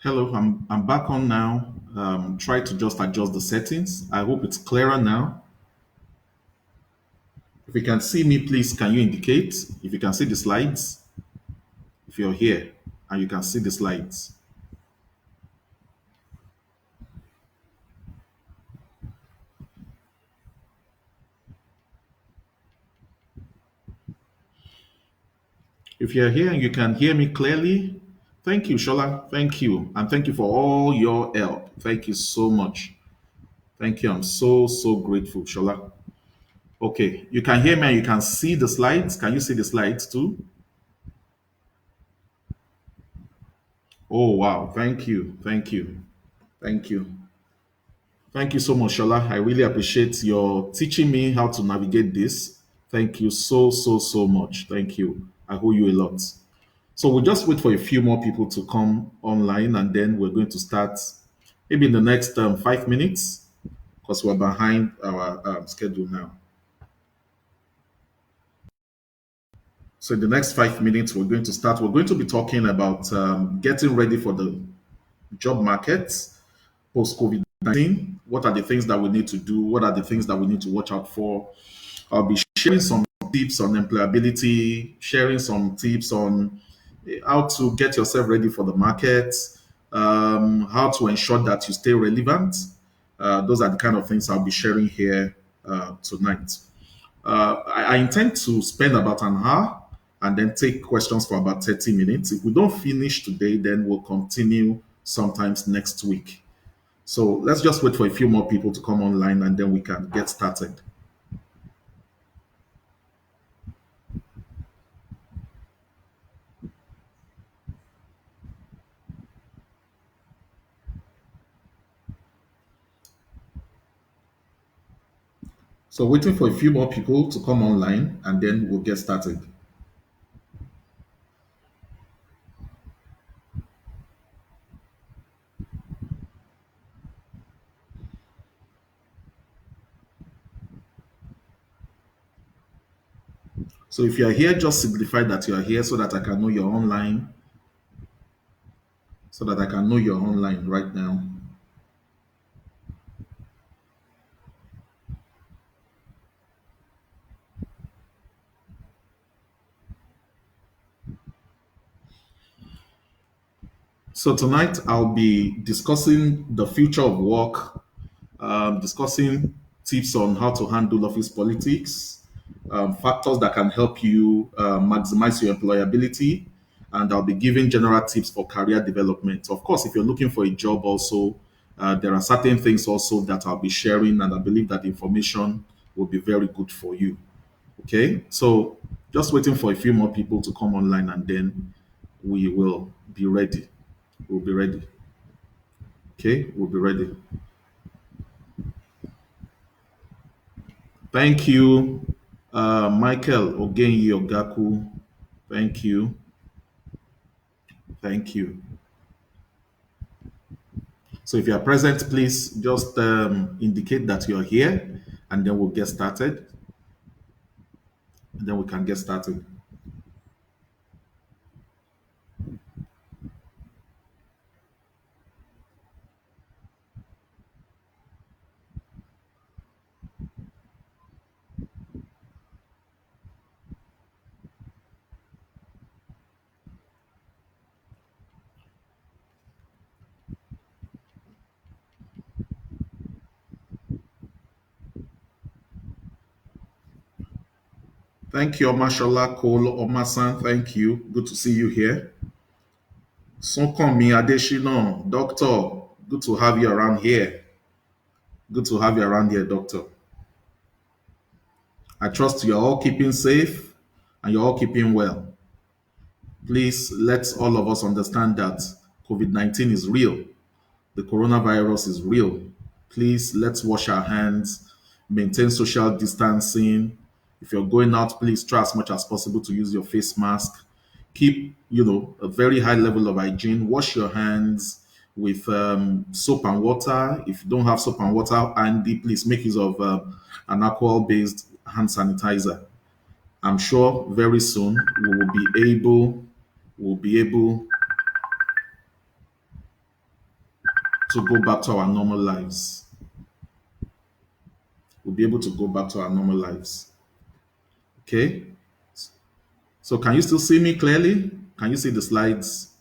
Hello, I'm back on now. Try to just adjust the settings. I hope it's clearer now. If you can see me, please can you indicate if you can see the slides? If you're here and you can see the slides. If you're here and you can hear me clearly, thank you, Shola. Thank you. And thank you for all your help. Thank you so much. Thank you. I'm so grateful, Shola. Okay, you can hear me and you can see the slides. Can you see the slides too? Oh, wow. Thank you. Thank you. Thank you. Thank you so much, Shola. I really appreciate your teaching me how to navigate this. Thank you so much. Thank you. I owe you a lot. So we'll just wait for a few more people to come online and then we're going to start maybe in the next 5 minutes because we're behind our schedule now. So in the next 5 minutes, we're going to start. We're going to be talking about getting ready for the job market post COVID 19. What are the things that we need to do? What are the things that we need to watch out for? I'll be sharing some tips on employability, sharing some tips on how to get yourself ready for the market, how to ensure that you stay relevant. Those are the kind of things I'll be sharing here tonight. I intend to spend about an hour and then take questions for about 30 minutes. If we don't finish today, then we'll continue sometimes next week. So let's just wait for a few more people to come online and then we can get started. So waiting for a few more people to come online and then we'll get started. So if you are here, just signify that you are here so that I can know you're online, so that I can know you're online right now. So tonight I'll be discussing the future of work, discussing tips on how to handle office politics, factors that can help you maximize your employability, and I'll be giving general tips for career development. Of course, if you're looking for a job, also, there are certain things also that I'll be sharing, and I believe that the information will be very good for you. Okay, so just waiting for a few more people to come online, and then we will be ready. We'll be ready. Okay, we'll be ready. Thank you, Michael Ogenyi Ogaku. Thank you. Thank you. So if you are present, please just indicate that you're here and then we'll get started. And then we can get started. Thank you, Omashola Cole Omasan. Thank you. Good to see you here. Sonkomi Adeshino, Doctor. Good to have you around here. Good to have you around here, Doctor. I trust you're all keeping safe and you're all keeping well. Please let all of us understand that COVID 19 is real. The coronavirus is real. Please let's wash our hands, maintain social distancing. If you're going out, please try as much as possible to use your face mask. Keep, a very high level of hygiene. Wash your hands with soap and water. If you don't have soap and water handy, please make use of an alcohol-based hand sanitizer. I'm sure very soon we will be able to go back to our normal lives. We'll be able to go back to our normal lives. Okay. So can you still see me clearly? Can you see the slides?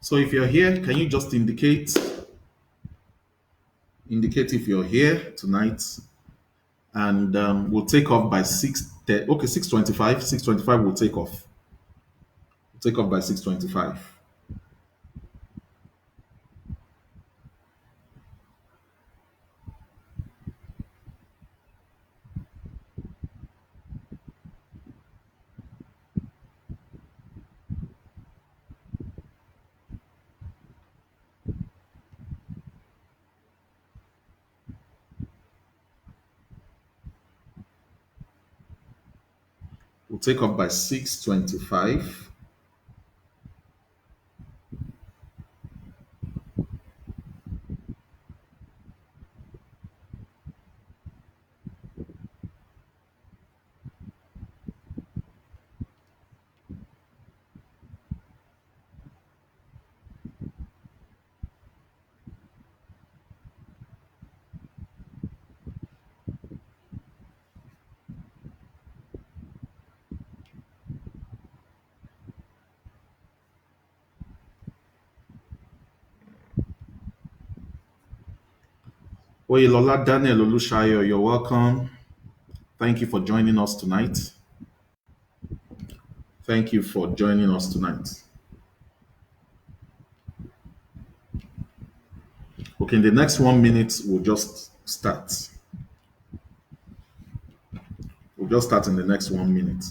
So if you're here, can you just indicate if you're here tonight, and we'll take off by 6. Okay, 6:25. 6:25. We'll take off. We'll take off by 6:25. We'll take off by 6:25. Oyelola Daniel Olushayo, you're welcome. Thank you for joining us tonight. Thank you for joining us tonight. Okay, in the next 1 minute, we'll just start. We'll just start in the next 1 minute.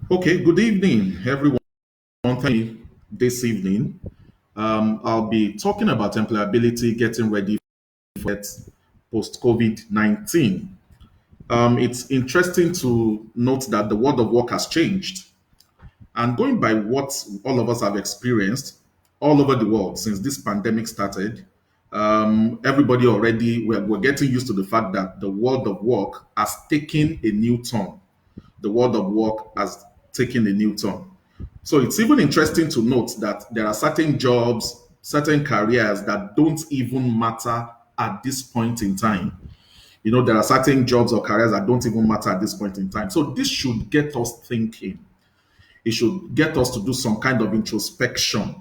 Okay, good evening, everyone. Thank you. This evening, I'll be talking about employability, getting ready for post COVID 19. It's interesting to note that the world of work has changed. And going by what all of us have experienced all over the world since this pandemic started, everybody already, we're getting used to the fact that the world of work has taken a new turn. The world of work has taken a new turn. So it's even interesting to note that there are certain jobs, certain careers that don't even matter at this point in time. There are certain jobs or careers that don't even matter at this point in time. So this should get us thinking. It should get us to do some kind of introspection.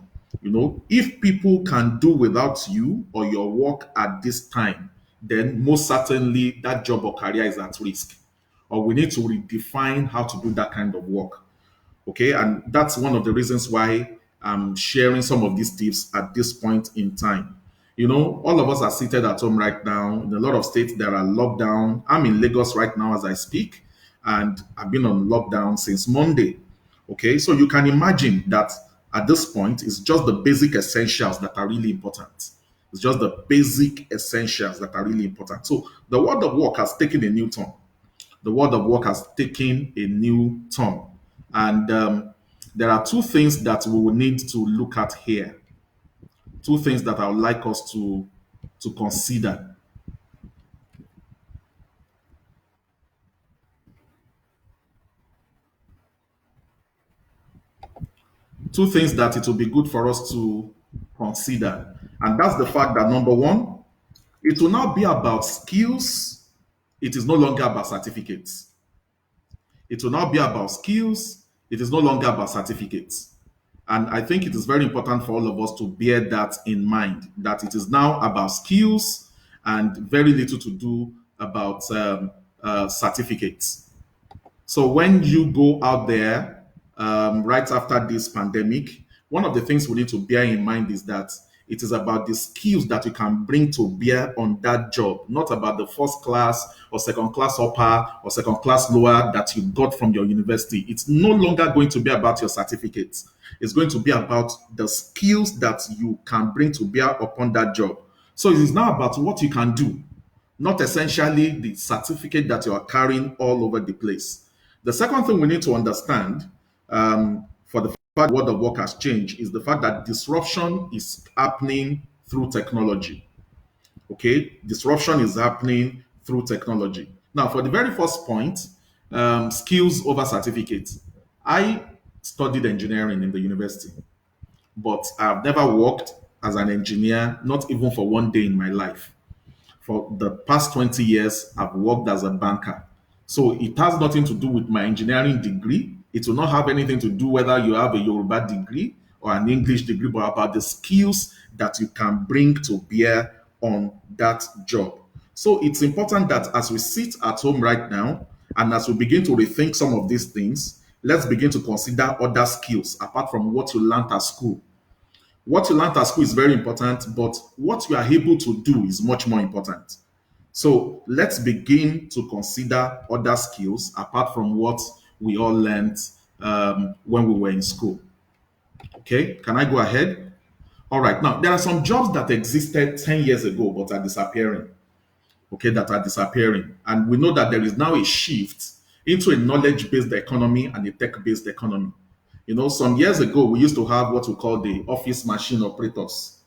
If people can do without you or your work at this time, then most certainly that job or career is at risk. Or we need to redefine how to do that kind of work. Okay, and that's one of the reasons why I'm sharing some of these tips at this point in time. All of us are seated at home right now. In a lot of states, there are lockdown. I'm in Lagos right now as I speak, and I've been on lockdown since Monday. Okay, so you can imagine that at this point, it's just the basic essentials that are really important. It's just the basic essentials that are really important. So the world of work has taken a new turn. The world of work has taken a new turn. And there are two things that we will need to look at here. Two things that I would like us to consider. Two things that it will be good for us to consider. And that's the fact that number one, it will now be about skills. It is no longer about certificates. It will now be about skills. It is no longer about certificates. And I think it is very important for all of us to bear that in mind, that it is now about skills and very little to do about certificates. So when you go out there right after this pandemic, one of the things we need to bear in mind is that it is about the skills that you can bring to bear on that job, not about the first class or second class upper or second class lower that you got from your university. It's no longer going to be about your certificates. It's going to be about the skills that you can bring to bear upon that job. So it is now about what you can do, not essentially the certificate that you are carrying all over the place. The second thing we need to understand for the fact what the work has changed is the fact that disruption is happening through technology. Okay, disruption is happening through technology. Now, for the very first point, skills over certificates. I studied engineering in the university, but I've never worked as an engineer, not even for one day in my life. For the past 20 years, I've worked as a banker. So it has nothing to do with my engineering degree. It will not have anything to do whether you have a Yoruba degree or an English degree, but about the skills that you can bring to bear on that job. So it's important that as we sit at home right now and as we begin to rethink some of these things, let's begin to consider other skills apart from what you learned at school. What you learned at school is very important, but what you are able to do is much more important. So let's begin to consider other skills apart from what we all learned when we were in school. Okay, can I go ahead? All right, now there are some jobs that existed 10 years ago but are disappearing. Okay, that are disappearing. And we know that there is now a shift into a knowledge based economy and a tech based economy. Some years ago, we used to have what we call the office machine operators,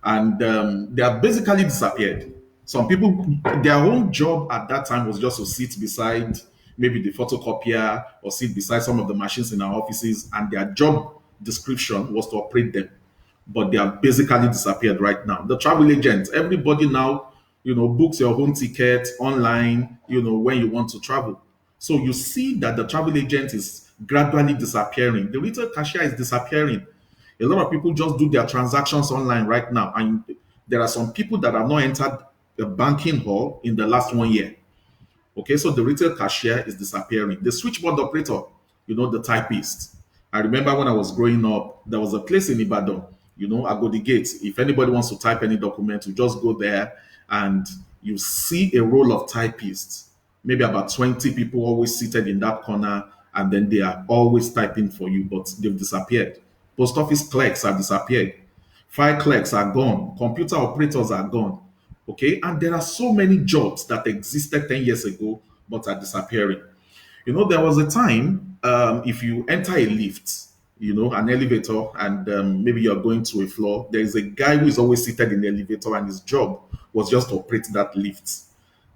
and they have basically disappeared. Some people, their own job at that time was just to sit beside maybe the photocopier or sit beside some of the machines in our offices, and their job description was to operate them, but they have basically disappeared right now. The travel agents, everybody now, books your own ticket online, when you want to travel. So you see that the travel agent is gradually disappearing. The retail cashier is disappearing. A lot of people just do their transactions online right now. And there are some people that have not entered the banking hall in the last 1 year. Okay, so the retail cashier is disappearing. The switchboard operator, the typist. I remember when I was growing up, there was a place in Ibadan, Agodi Gate. If anybody wants to type any document, you just go there and you see a row of typists, maybe about 20 people always seated in that corner, and then they are always typing for you, but they've disappeared. Post office clerks have disappeared. File clerks are gone. Computer operators are gone. Okay, and there are so many jobs that existed 10 years ago but are disappearing. There was a time, if you enter a lift, an elevator, and maybe you're going to a floor, there is a guy who is always seated in the elevator, and his job was just to operate that lift.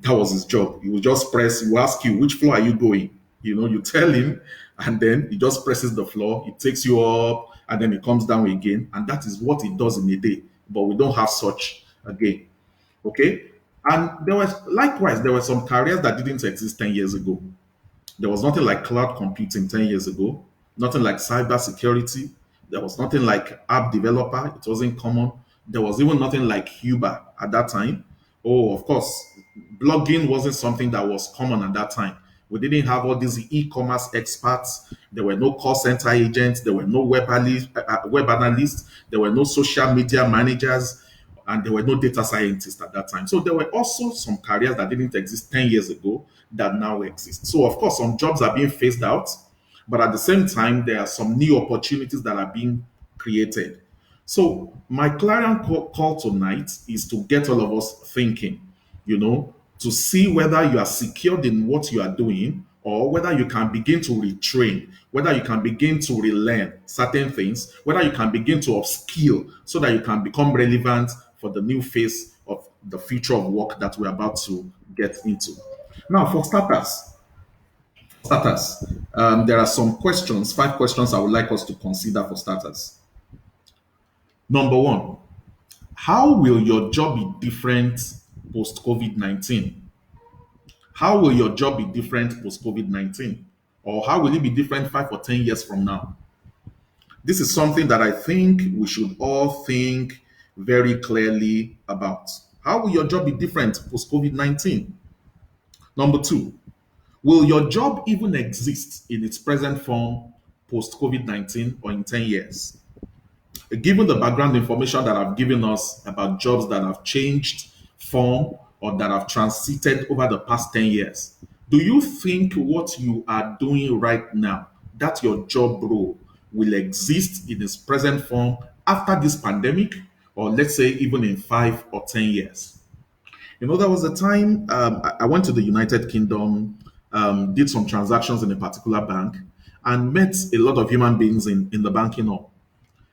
That was his job. He will just press, he will ask you, which floor are you going? You tell him, and then he just presses the floor, it takes you up, and then it comes down again. And that is what it does in a day. But we don't have such again. Okay. And there were some careers that didn't exist 10 years ago. There was nothing like cloud computing 10 years ago, nothing like cyber security. There was nothing like app developer. It wasn't common. There was even nothing like Uber at that time. Oh, of course, blogging wasn't something that was common at that time. We didn't have all these e-commerce experts. There were no call center agents. There were no web analysts. There were no social media managers, and there were no data scientists at that time. So there were also some careers that didn't exist 10 years ago that now exist. So of course, some jobs are being phased out, but at the same time, there are some new opportunities that are being created. So my clarion call tonight is to get all of us thinking, to see whether you are secured in what you are doing or whether you can begin to retrain, whether you can begin to relearn certain things, whether you can begin to upskill so that you can become relevant for the new phase of the future of work that we're about to get into. Now, for starters, there are some questions, 5 questions I would like us to consider for starters. Number one, how will your job be different post COVID 19? How will your job be different post COVID 19? Or how will it be different 5 or 10 years from now? This is something that I think we should all think very clearly about. How will your job be different post COVID 19? Number two, will your job even exist in its present form post COVID 19 or in 10 years? Given the background information that I've given us about jobs that have changed form or that have transited over the past 10 years, do you think what you are doing right now, that your job role, will exist in its present form after this pandemic, or let's say even in 5 or 10 years? There was a time I went to the United Kingdom, did some transactions in a particular bank, and met a lot of human beings in the banking hall.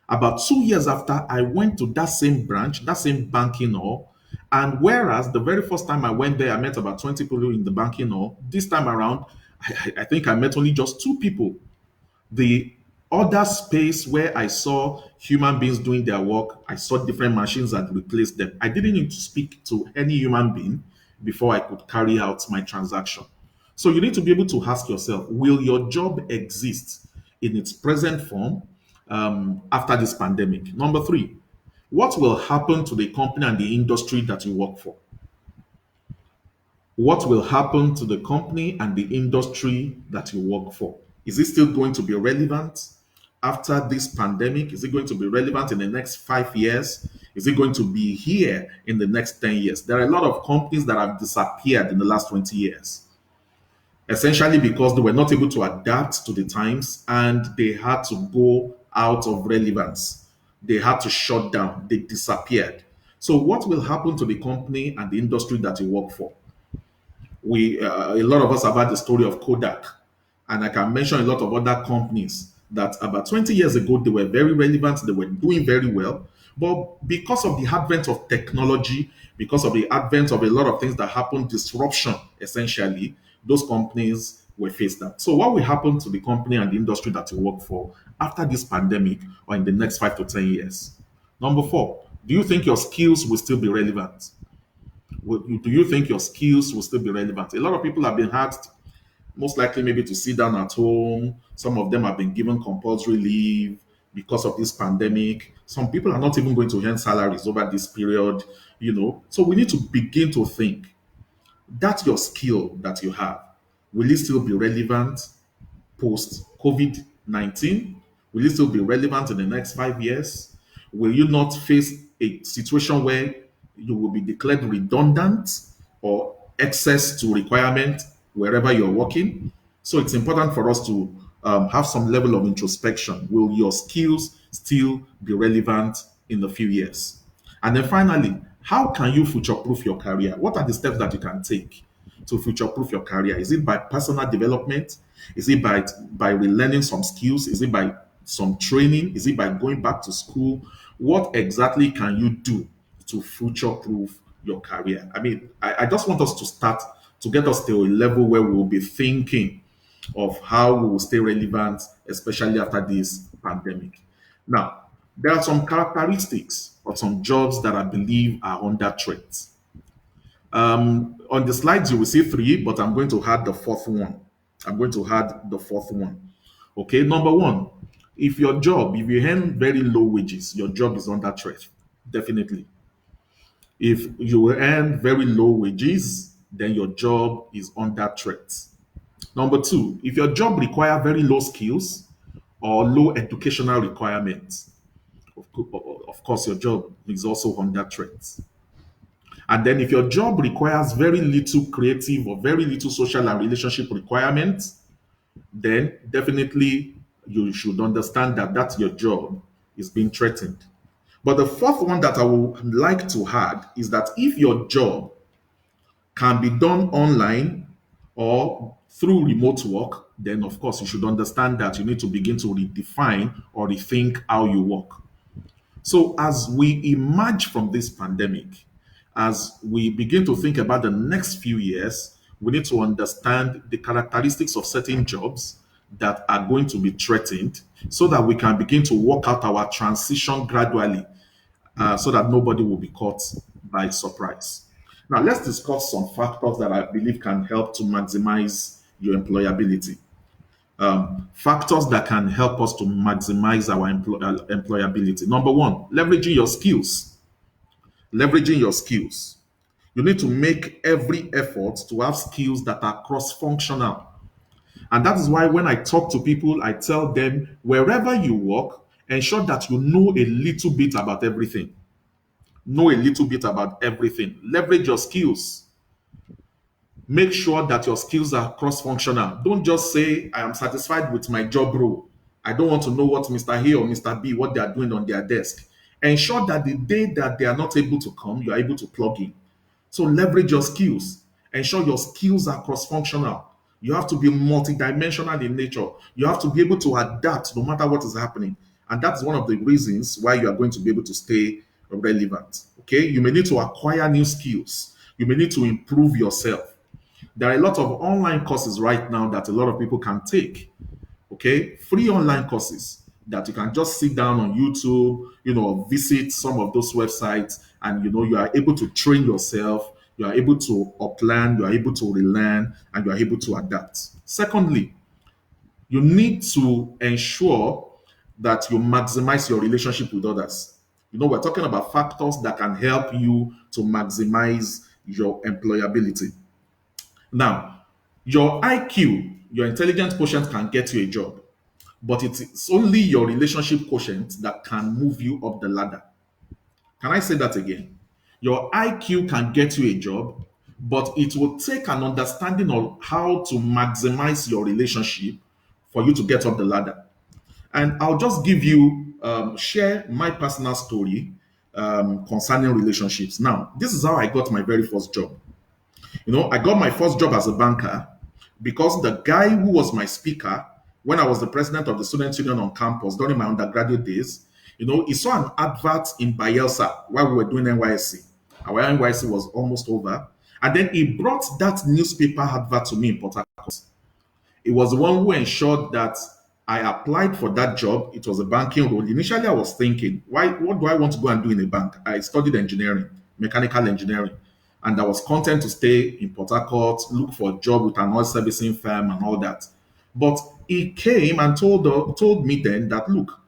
About 2 years after, I went to that same branch, that same banking hall. And whereas the very first time I went there, I met about 20 people in the banking hall, this time around, I think I met only just two people. The other space where I saw human beings doing their work, I saw different machines that replaced them. I didn't need to speak to any human being before I could carry out my transaction. So you need to be able to ask yourself, will your job exist in its present form after this pandemic? Number three, what will happen to the company and the industry that you work for? What will happen to the company and the industry that you work for? Is it still going to be relevant after this pandemic? Is it going to be relevant in the next 5 years? Is it going to be here in the next 10 years? There are a lot of companies that have disappeared in the last 20 years, essentially because they were not able to adapt to the times and they had to go out of relevance. They had to shut down, they disappeared. So, what will happen to the company and the industry that you work for? A lot of us have had the story of Kodak, and I can mention a lot of other companies that about 20 years ago they were very relevant, they were doing very well, but because of the advent of technology, because of the advent of a lot of things that happened, disruption essentially, those companies were faced that. So, what will happen to the company and the industry that you work for after this pandemic or in the next 5 to 10 years? Number four, do you think your skills will still be relevant? Do you think your skills will still be relevant? A lot of people have been asked, most likely maybe to sit down at home. Some of them have been given compulsory leave because of this pandemic. Some people are not even going to earn salaries over this period. So we need to begin to think that your skill that you have, will it still be relevant post COVID 19? Will it still be relevant in the next 5 years? Will you not face a situation where you will be declared redundant or excess to requirement wherever you're working? So it's important for us to have some level of introspection. Will your skills still be relevant in a few years? And then finally, how can you future proof your career? What are the steps that you can take to future proof your career? Is it by personal development? Is it by relearning some skills? Is it by some training? Is it by going back to school? What exactly can you do to future proof your career? I mean, I just want us to start to get us to a level where we'll be thinking of how we will stay relevant, especially after this pandemic. Now, there are some characteristics of some jobs that I believe are under threat. On the slides, you will see three, but I'm going to add the fourth one. I'm going to add the fourth one. Okay, number one, if you earn very low wages, your job is under threat. Definitely. If you earn very low wages, then your job is under threat. Number two, if your job require very low skills or low educational requirements, of course, your job is also under threat. And then if your job requires very little creative or very little social and relationship requirements, then definitely you should understand that that's your job is being threatened. But the fourth one that I would like to add is that if your job can be done online or through remote work, then of course you should understand that you need to begin to redefine or rethink how you work. So, as we emerge from this pandemic, as we begin to think about the next few years, we need to understand the characteristics of certain jobs that are going to be threatened so that we can begin to work out our transition gradually so that nobody will be caught by surprise. Now, let's discuss some factors that I believe can help to maximize your employability. Factors that can help us to maximize our employability. Number one, leveraging your skills. Leveraging your skills. You need to make every effort to have skills that are cross functional. And that is why when I talk to people, I tell them wherever you work, ensure that you know a little bit about everything. Know a little bit about everything. Leverage your skills. Make sure that your skills are cross functional. Don't just say, I am satisfied with my job role. I don't want to know what Mr. A or Mr. B, what they are doing on their desk. Ensure that the day that they are not able to come, you are able to plug in. So leverage your skills. Ensure your skills are cross-functional. You have to be multidimensional in nature. You have to be able to adapt no matter what is happening. And that's one of the reasons why you are going to be able to stay relevant. Okay? You may need to acquire new skills. You may need to improve yourself. There are a lot of online courses right now that a lot of people can take. Okay, free online courses that you can just sit down on YouTube, visit some of those websites, and you are able to train yourself, you are able to uplearn, you are able to relearn, and you are able to adapt. Secondly, you need to ensure that you maximize your relationship with others. We're talking about factors that can help you to maximize your employability. Now, your IQ, your intelligence quotient can get you a job, but it's only your relationship quotient that can move you up the ladder. Can I say that again? Your IQ can get you a job, but it will take an understanding of how to maximize your relationship for you to get up the ladder. And I'll just share my personal story concerning relationships. Now, this is how I got my very first job. I got my first job as a banker because the guy who was my speaker when I was the president of the student union on campus during my undergraduate days, he saw an advert in Bayelsa while we were doing NYSC. Our NYSC was almost over. And then he brought that newspaper advert to me in Port Harcourt. It was the one who ensured that I applied for that job. It was a banking role. Initially, I was thinking, what do I want to go and do in a bank? I studied engineering, mechanical engineering, and I was content to stay in Port Harcourt, look for a job with an oil servicing firm and all that. But he came and told me then that, look,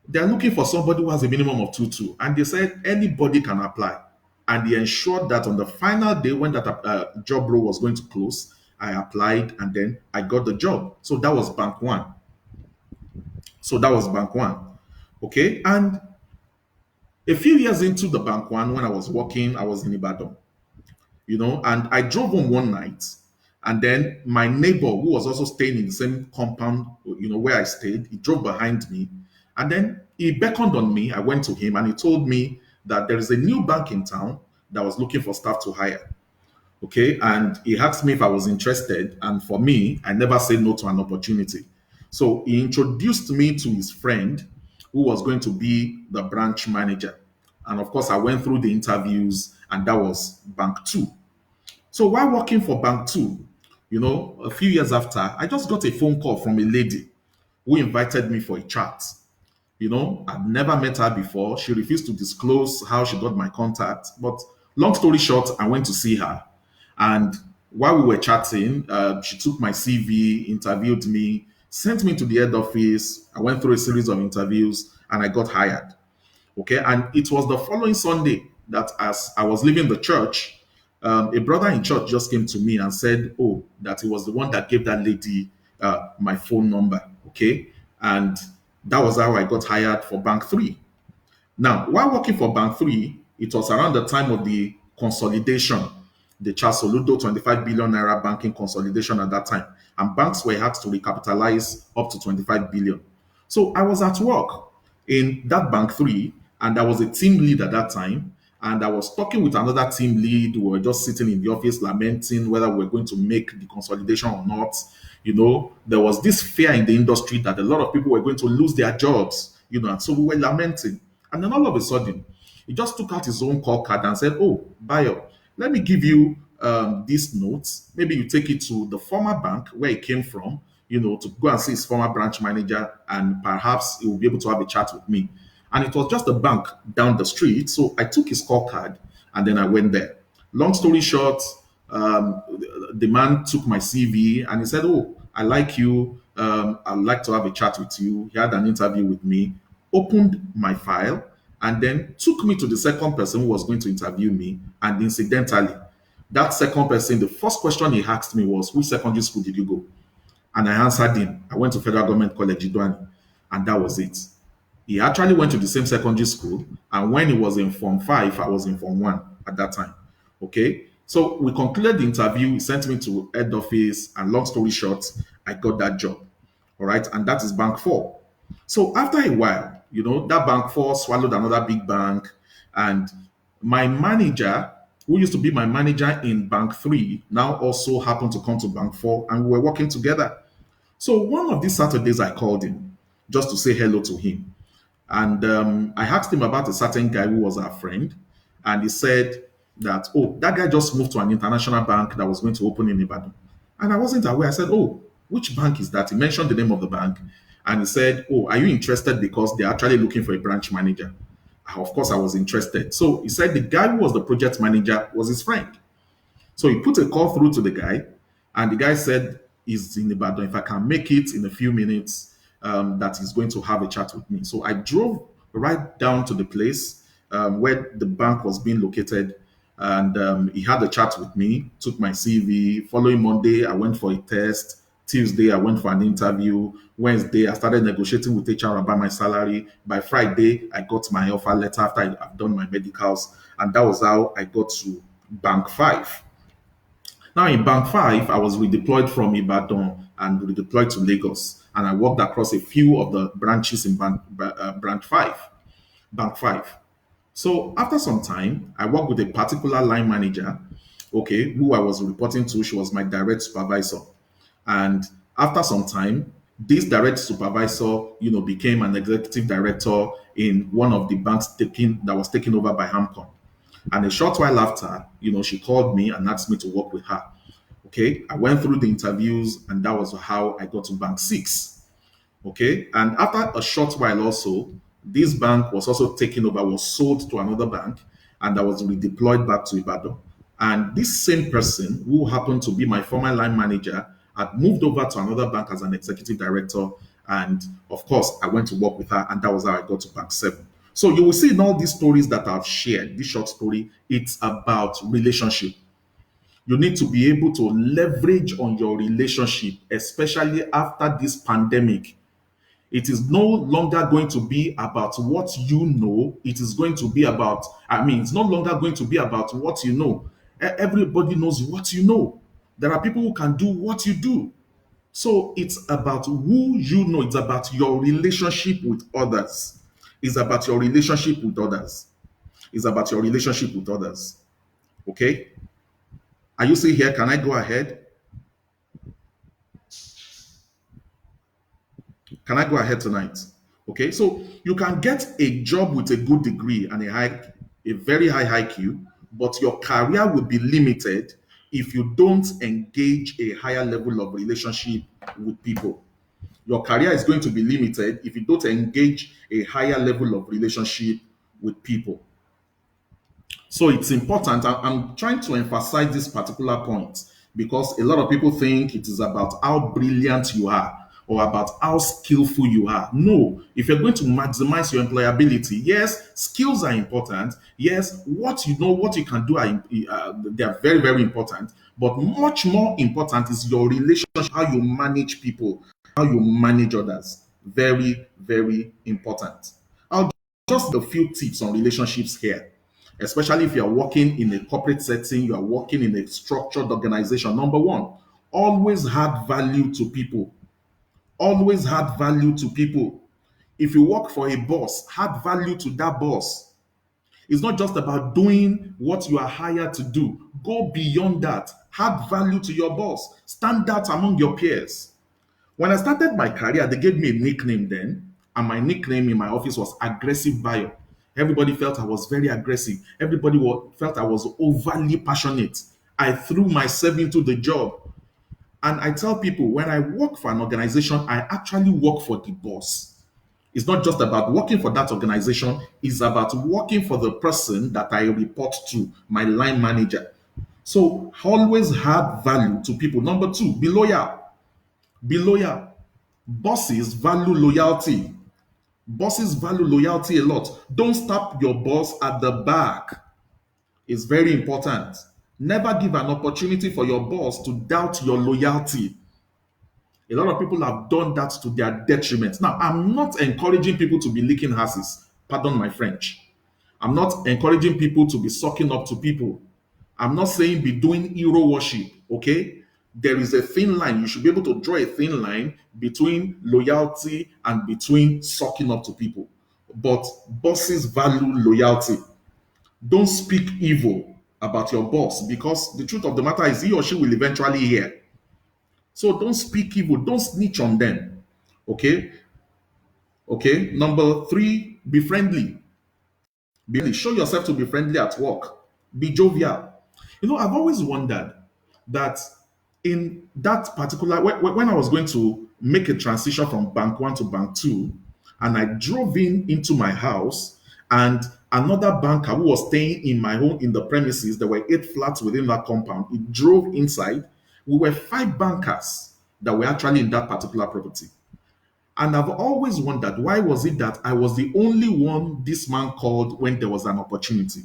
they're looking for somebody who has a minimum of 2-2. And they said anybody can apply. And he ensured that on the final day when that job role was going to close, I applied and then I got the job. So that was Bank One. Okay. And a few years into the Bank One, when I was working, I was in Ibadan, and I drove home one night. And then my neighbor, who was also staying in the same compound, where I stayed, he drove behind me. And then he beckoned on me. I went to him and he told me that there is a new bank in town that was looking for staff to hire. Okay. And he asked me if I was interested. And for me, I never said no to an opportunity. So he introduced me to his friend who was going to be the branch manager. And of course, I went through the interviews, and that was Bank Two. So while working for Bank Two, a few years after, I just got a phone call from a lady who invited me for a chat. I'd never met her before. She refused to disclose how she got my contact. But long story short, I went to see her. And while we were chatting, she took my CV, interviewed me, sent me to the head office. I went through a series of interviews and I got hired. Okay. And it was the following Sunday that as I was leaving the church, a brother in church just came to me and said, oh, that he was the one that gave that lady my phone number. Okay. And that was how I got hired for Bank 3. Now, while working for Bank 3, it was around the time of the consolidation, the Charles Soludo 25 billion naira banking consolidation at that time. And banks were had to recapitalize up to 25 billion. So I was at work in that Bank 3, and I was a team lead at that time. And I was talking with another team lead. We were just sitting in the office lamenting whether we were going to make the consolidation or not. There was this fear in the industry that a lot of people were going to lose their jobs, and so we were lamenting. And then all of a sudden, he just took out his own call card and said, oh, Bayo, let me give you these notes. Maybe you take it to the former bank where he came from, to go and see his former branch manager, and perhaps he will be able to have a chat with me. And it was just a bank down the street. So I took his call card and then I went there. Long story short, the man took my CV and he said, "Oh, I like you. I'd like to have a chat with you." He had an interview with me, opened my file, and then took me to the second person who was going to interview me. And incidentally, that second person, the first question he asked me was, "Which secondary school did you go?" And I answered him, "I went to Federal Government College, Idwani." And that was it. He actually went to the same secondary school. And when he was in Form 5, I was in Form 1 at that time. Okay. So we concluded the interview. He sent me to head office. And long story short, I got that job. All right. And that is Bank 4. So after a while, that Bank 4 swallowed another big bank. And my manager, who used to be my manager in Bank 3, now also happened to come to Bank 4. And we were working together. So one of these Saturdays, I called him just to say hello to him. And I asked him about a certain guy who was our friend. And he said that, "Oh, that guy just moved to an international bank that was going to open in Ibadan." And I wasn't aware. I said, "Oh, which bank is that?" He mentioned the name of the bank. And he said, "Oh, are you interested because they're actually looking for a branch manager?" Of course, I was interested. So he said the guy who was the project manager was his friend. So he put a call through to the guy, and the guy said he's in Ibadan. If I can make it in a few minutes, that he's going to have a chat with me. So I drove right down to the place where the bank was being located, and he had a chat with me, took my CV. Following Monday, I went for a test. Tuesday, I went for an interview. Wednesday, I started negotiating with HR about my salary. By Friday, I got my offer letter after I've done my medicals. And that was how I got to Bank 5. Now in Bank 5, I was redeployed from Ibadan and redeployed to Lagos. And I worked across a few of the branches in Branch 5, Bank 5. So after some time, I worked with a particular line manager, okay, who I was reporting to. She was my direct supervisor. And after some time, this direct supervisor, became an executive director in one of the banks that was taken over by Hamcon. And a short while after, she called me and asked me to work with her. Okay, I went through the interviews, and that was how I got to Bank 6. Okay, and after a short while also, this bank was also taken over, was sold to another bank, and I was redeployed back to Ibadan. And this same person, who happened to be my former line manager, had moved over to another bank as an executive director. And of course, I went to work with her, and that was how I got to Bank 7. So you will see in all these stories that I've shared, this short story, it's about relationship. You need to be able to leverage on your relationship, especially after this pandemic. It is no longer going to be about what you know. It is going to be about, it's no longer going to be about what you know. Everybody knows what you know. There are people who can do what you do. So it's about who you know. It's about your relationship with others. It's about your relationship with others. It's about your relationship with others. Okay? Are you still here? Can I go ahead? Can I go ahead tonight? Okay, so you can get a job with a good degree and a very high IQ, but your career will be limited if you don't engage a higher level of relationship with people. Your career is going to be limited if you don't engage a higher level of relationship with people. So it's important. I'm trying to emphasize this particular point because a lot of people think it is about how brilliant you are or about how skillful you are. No, if you're going to maximize your employability, yes, skills are important. Yes, what you know, what you can do, they are very, very important. But much more important is your relationship, how you manage people, how you manage others. Very, very important. I'll just a few tips on relationships here, especially if you are working in a corporate setting, you are working in a structured organization. Number one, always add value to people. Always add value to people. If you work for a boss, add value to that boss. It's not just about doing what you are hired to do. Go beyond that. Add value to your boss. Stand out among your peers. When I started my career, they gave me a nickname then, and my nickname in my office was Aggressive Bio. Everybody felt I was very aggressive. Everybody felt I was overly passionate. I threw myself into the job. And I tell people when I work for an organization, I actually work for the boss. It's not just about working for that organization, it's about working for the person that I report to, my line manager. So always add value to people. Number two, be loyal. Be loyal. Bosses value loyalty. Bosses value loyalty a lot. Don't stab your boss at the back. It's very important. Never give an opportunity for your boss to doubt your loyalty. A lot of people have done that to their detriment. Now, I'm not encouraging people to be licking asses. Pardon my French. I'm not encouraging people to be sucking up to people. I'm not saying be doing hero worship, okay? There is a thin line. You should be able to draw a thin line between loyalty and between sucking up to people. But bosses value loyalty. Don't speak evil about your boss because the truth of the matter is he or she will eventually hear. So don't speak evil, don't snitch on them. Okay? Okay. Number three, be friendly. Show yourself to be friendly at work. Be jovial. I've always wondered that in that particular, when I was going to make a transition from bank one to bank two, and I drove into my house, and another banker who was staying in my home in the premises, there were 8 flats within that compound. He drove inside. We were 5 bankers that were actually in that particular property. And I've always wondered why was it that I was the only one this man called when there was an opportunity?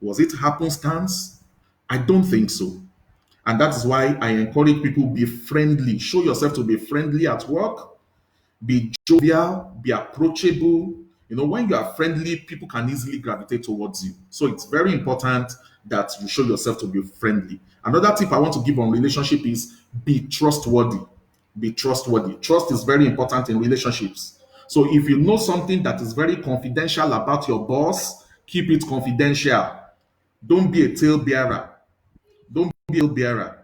Was it happenstance? I don't think so. And that is why I encourage people be friendly. Show yourself to be friendly at work. Be jovial, be approachable. When you are friendly, people can easily gravitate towards you. So it's very important that you show yourself to be friendly. Another tip I want to give on relationship is be trustworthy. Be trustworthy. Trust is very important in relationships. So if you know something that is very confidential about your boss, keep it confidential. Don't be a talebearer. Don't be a talebearer.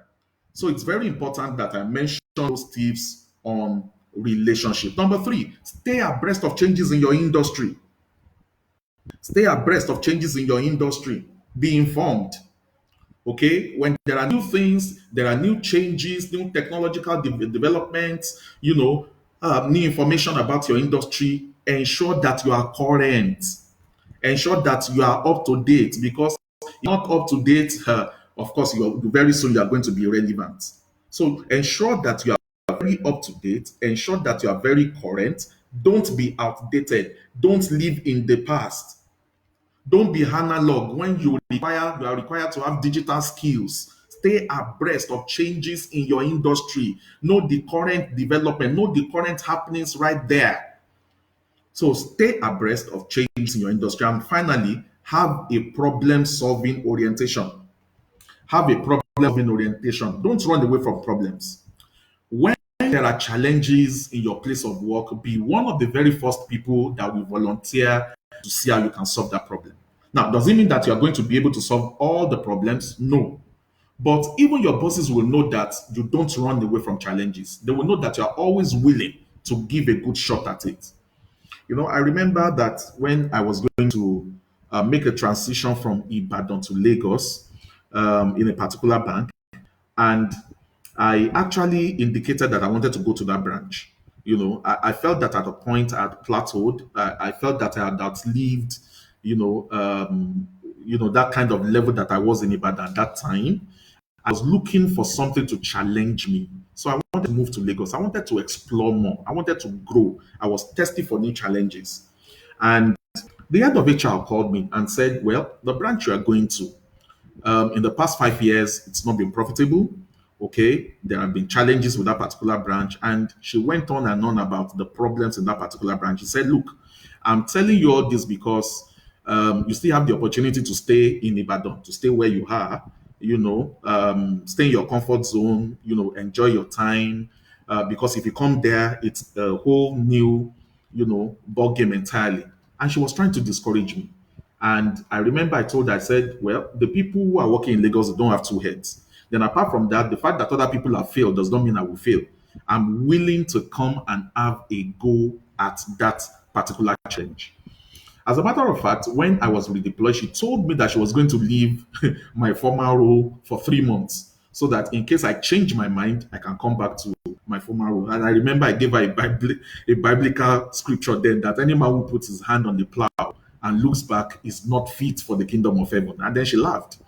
So it's very important that I mention those tips on relationship. Number three, stay abreast of changes in your industry. Stay abreast of changes in your industry. Be informed. Okay, when there are new things, there are new changes, new technological developments, new information about your industry, ensure that you are current. Ensure that you are up to date because if you're not up to date, of course, very soon you are going to be irrelevant. So ensure that you are very up to date. Ensure that you are very current. Don't be outdated. Don't live in the past. Don't be analog when you are required to have digital skills. Stay abreast of changes in your industry. Know the current development, know the current happenings right there. So stay abreast of changes in your industry. And finally, have a problem solving orientation. Have a problem solving orientation. Don't run away from problems. When there are challenges in your place of work, be one of the very first people that will volunteer to see how you can solve that problem. Now, does it mean that you are going to be able to solve all the problems? No. But even your bosses will know that you don't run away from challenges. They will know that you are always willing to give a good shot at it. I remember that when I was going to make a transition from Ibadan to Lagos in a particular bank, and I actually indicated that I wanted to go to that branch. I felt that at a point I had plateaued. I felt that I had outlived, that kind of level that I was in Ibadan at that time. I was looking for something to challenge me. So I wanted to move to Lagos. I wanted to explore more. I wanted to grow. I was thirsty for new challenges. And the head of HR called me and said, well, the branch you are going to, in the past 5 years, it's not been profitable. Okay, there have been challenges with that particular branch. And she went on and on about the problems in that particular branch. She said, look, I'm telling you all this because you still have the opportunity to stay in Ibadan, to stay where you are, stay in your comfort zone, enjoy your time. Because if you come there, it's a whole new, ball game entirely. And she was trying to discourage me. And I remember I told her, I said, well, the people who are working in Lagos don't have two heads. Then apart from that, the fact that other people have failed does not mean I will fail. I'm willing to come and have a go at that particular challenge. As a matter of fact, when I was redeployed, she told me that she was going to leave my former role for 3 months so that in case I change my mind, I can come back to my former role. And I remember I gave her a biblical scripture then that any man who puts his hand on the plow and looks back is not fit for the kingdom of heaven. And then she laughed.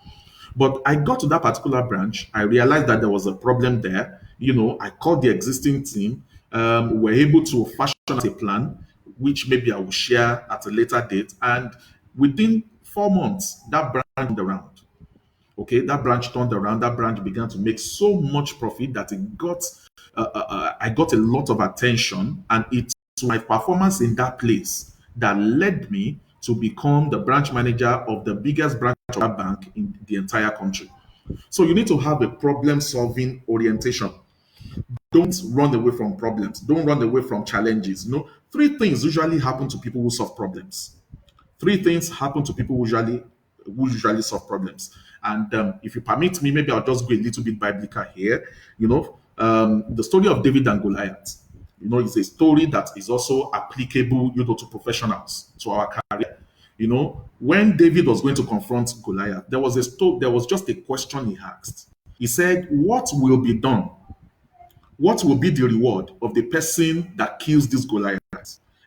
But I got to that particular branch. I realized that there was a problem there. I called the existing team. We were able to fashion a plan, which maybe I will share at a later date. And within 4 months, that branch turned around. Okay, that branch turned around. That branch began to make so much profit that I got a lot of attention, and it's my performance in that place that led me to become the branch manager of the biggest branch of that bank in the entire country. So you need to have a problem solving orientation. Don't run away from problems. Don't run away from challenges. Three things usually happen to people who solve problems. Three things happen to people who usually solve problems. And if you permit me, maybe I'll just go a little bit biblical here. The story of David and Goliath. It's a story that is also applicable, to professionals, to our career. When David was going to confront Goliath, there was just a question he asked. He said, "What will be done? What will be the reward of the person that kills this Goliath?"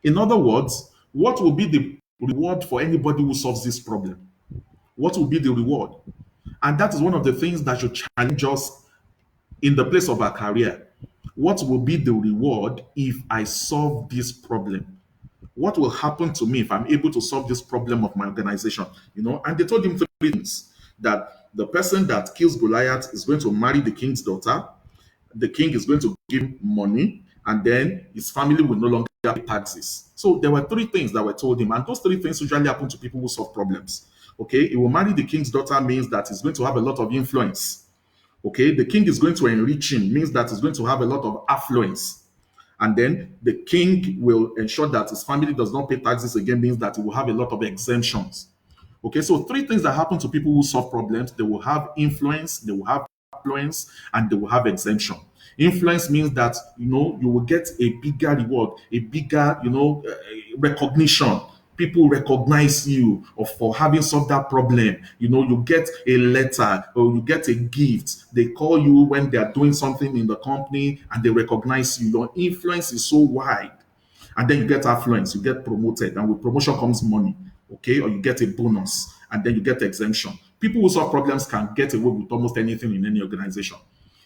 In other words, what will be the reward for anybody who solves this problem? What will be the reward? And that is one of the things that should challenge us in the place of our career. What will be the reward if I solve this problem? What will happen to me if I'm able to solve this problem of my organization? And they told him three things: that the person that kills Goliath is going to marry the king's daughter, the king is going to give him money, and then his family will no longer pay taxes. So there were three things that were told him, and those three things usually happen to people who solve problems. Okay, he will marry the king's daughter means that he's going to have a lot of influence. Okay, the king is going to enrich him means that he's going to have a lot of affluence. And then the king will ensure that his family does not pay taxes again, means that he will have a lot of exemptions. Okay, so three things that happen to people who solve problems: they will have influence, they will have affluence, and they will have exemption. Influence means that you will get a bigger reward, a bigger recognition. People recognize you for having solved that problem. You get a letter or you get a gift. They call you when they are doing something in the company and they recognize you. Your influence is so wide. And then you get affluence, you get promoted, and with promotion comes money. Okay, or you get a bonus, and then you get exemption. People who solve problems can get away with almost anything in any organization.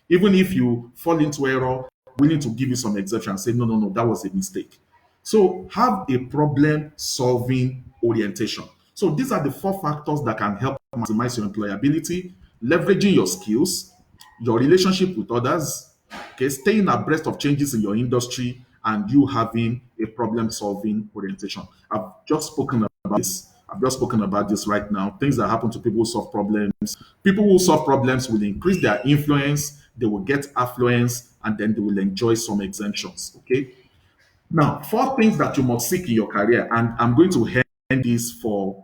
Even if you fall into error, willing to give you some exception and say, no, no, no, that was a mistake. So have a problem solving orientation. So these are the four factors that can help maximize your employability: leveraging your skills, your relationship with others, okay, staying abreast of changes in your industry, and you having a problem solving orientation. I've just spoken about this. I've just spoken about this right now. Things that happen to people who solve problems. People who solve problems will increase their influence, they will get affluence, and then they will enjoy some exemptions. Okay. Now, four things that you must seek in your career, and I'm going to end this for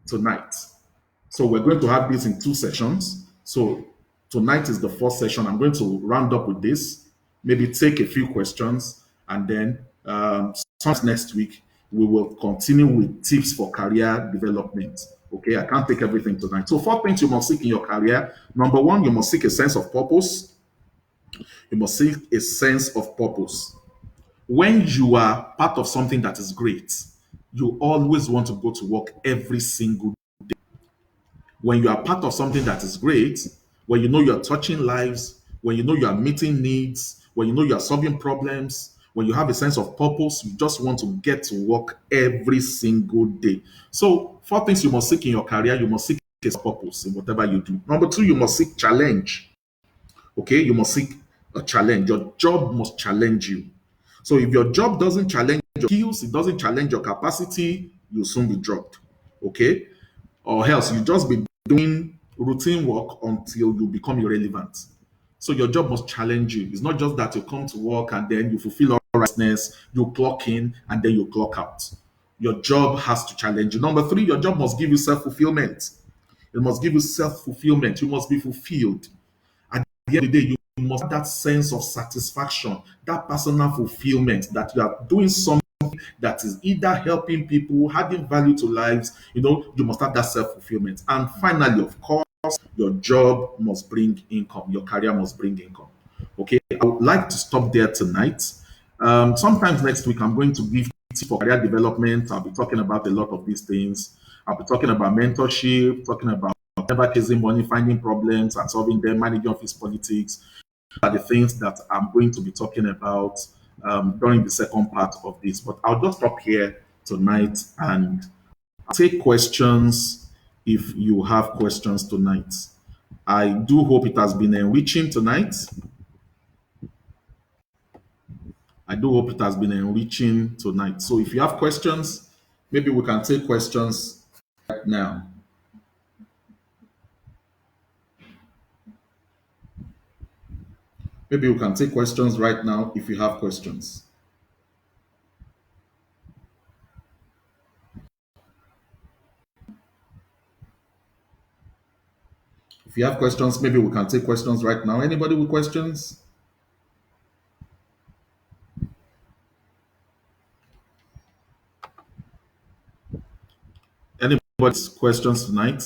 tonight. So we're going to have this in two sessions. So tonight is the first session. I'm going to round up with this, maybe take a few questions, and then sometime next week we will continue with tips for career development. Okay, I can't take everything tonight. So four things you must seek in your career. Number one, you must seek a sense of purpose. You must seek a sense of purpose. When you are part of something that is great, you always want to go to work every single. When you are part of something that is great, when you know you're touching lives, when you know you are meeting needs, when you know you are solving problems, when you have a sense of purpose, you just want to get to work every single day. So, four things you must seek in your career: you must seek a purpose in whatever you do. Number two, you must seek challenge. Okay, you must seek a challenge. Your job must challenge you. So, if your job doesn't challenge your skills, it doesn't challenge your capacity, you'll soon be dropped. Okay, or else you just be doing routine work until you become irrelevant. So your job must challenge you. It's not just that you come to work and then you fulfill all rightness, you clock in and then you clock out. Your job has to challenge you. Number three, your job must give you self-fulfillment. It must give you self-fulfillment. You must be fulfilled. At the end of the day, you must have that sense of satisfaction, that personal fulfillment, that you are doing something that is either helping people, adding value to lives. You must have that self-fulfillment. And finally, of course, your job must bring income. Your career must bring income. Okay, I would like to stop there tonight. Sometimes next week, I'm going to give tips for career development. I'll be talking about a lot of these things. I'll be talking about mentorship, talking about never chasing money, finding problems and solving them, managing office politics are the things that I'm going to be talking about during the second part of this. But I'll just stop here tonight and take questions if you have questions tonight. I do hope it has been enriching tonight. I do hope it has been enriching tonight. So if you have questions, maybe we can take questions right now. Maybe we can take questions right now if you have questions. If you have questions, maybe we can take questions right now. Anybody with questions? Anybody's questions tonight?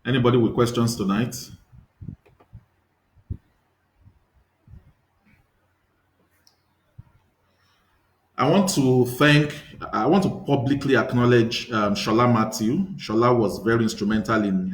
Anybody with questions tonight? I want to publicly acknowledge Shola Matthew. Shola was very instrumental in